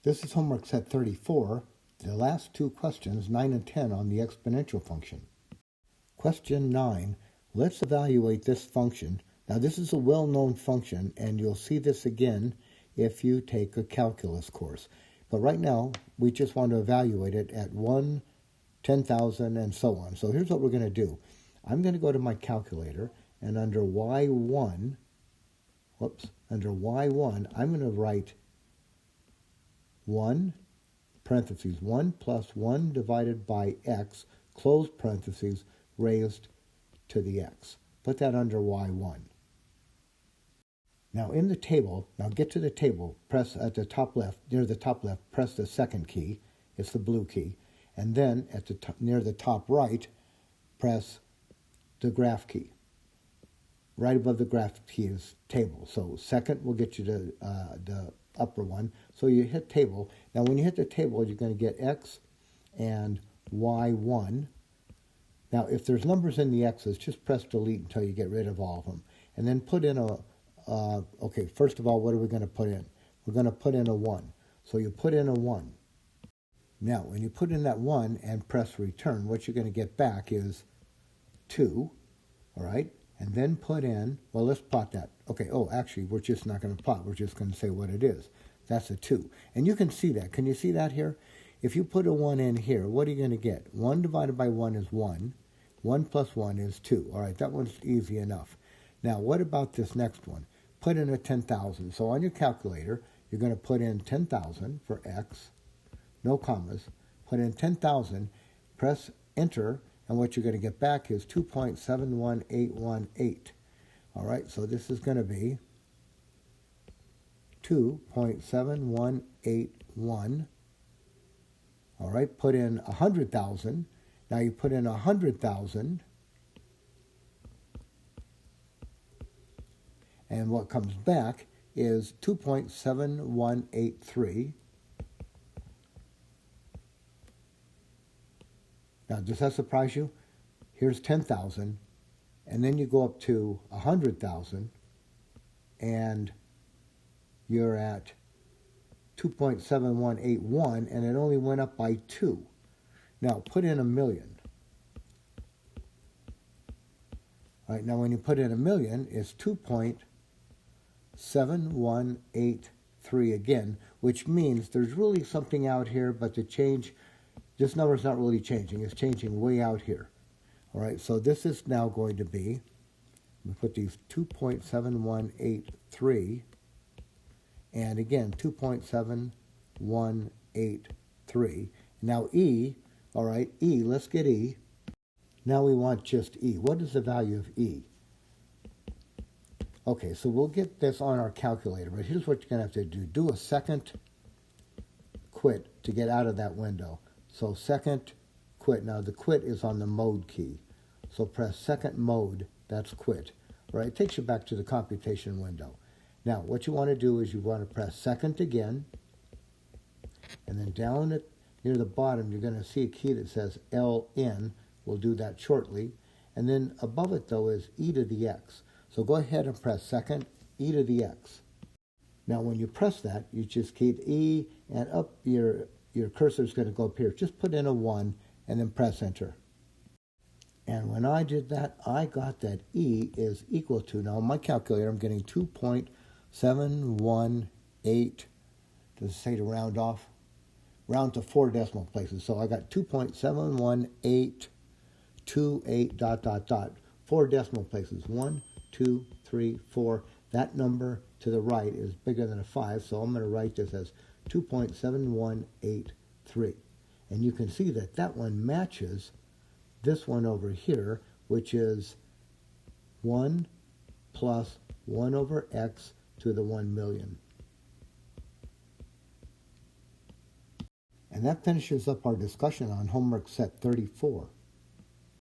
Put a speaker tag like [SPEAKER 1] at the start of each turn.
[SPEAKER 1] This is homework set 34, the last two questions, 9 and 10, on the exponential function. Question 9, let's evaluate this function. Now this is a well-known function, and you'll see this again if you take a calculus course. But right now, we just want to evaluate it at 1, 10,000, and so on. So here's what we're going to do. I'm going to go to my calculator, and under y1, I'm going to write 1, parentheses, 1 plus 1 divided by x, close parentheses, raised to the x. Put that under y1. Now in the table, get to the table, press at the top left, near the top left, press the second key, it's the blue key, and then at the near the top right, press the graph key. Right above the graph key is table. So second will get you to the upper one. So you hit table. Now when you hit the table, you're going to get x and y1. Now if there's numbers in the x's, just press delete until you get rid of all of them. And then put in okay, first of all, what are we going to put in? We're going to put in a 1. So you put in a 1. Now when you put in that 1 and press return, what you're going to get back is 2. All right? And then put in, well, let's plot that. Okay, actually, we're just not going to plot. We're just going to say what it is. That's a 2. And you can see that. Can you see that here? If you put a 1 in here, what are you going to get? 1 divided by 1 is 1. 1 plus 1 is 2. All right, that one's easy enough. Now, what about this next one? Put in a 10,000. So on your calculator, you're going to put in 10,000 for x, no commas. Put in 10,000, press enter, and what you're going to get back is 2.71818. All right, so this is going to be 2.7181. All right, put in 100,000. Now you put in 100,000. And what comes back is 2.7183. Now, does that surprise you? Here's 10,000, and then you go up to 100,000, and you're at 2.7181, and it only went up by 2. Now, put in a million. All right, now when you put in a million, it's 2.7183 again, which means there's really something out here, but the change, this number's not really changing. It's changing way out here. All right, so this is now going to be, we put these 2.7183, and again, 2.7183. Now E, all right, E, let's get E. Now we want just E. What is the value of E? Okay, so we'll get this on our calculator, but here's what you're going to have to do. Do a second quit to get out of that window. So second quit. Now the quit is on the mode key. So press second mode, that's quit. Right? It takes you back to the computation window. Now what you want to do is you want to press second again, and then down at near the bottom you're going to see a key that says LN. We'll do that shortly. And then above it though is e to the x. So go ahead and press second, e to the x. Now when you press that, you just keep E, and up your cursor is going to go up here. Just put in a 1 and then press enter. And when I did that, I got that E is equal to, now on my calculator, I'm getting 2.718, does it say to round off? Round to 4 decimal places. So I got 2.71828 ... 4 decimal places. 1, 2, 3, 4. That number to the right is bigger than a 5, so I'm going to write this as 2.7183. And you can see that that one matches this one over here, which is 1 plus 1 over x to the 1 million. And that finishes up our discussion on homework set 34.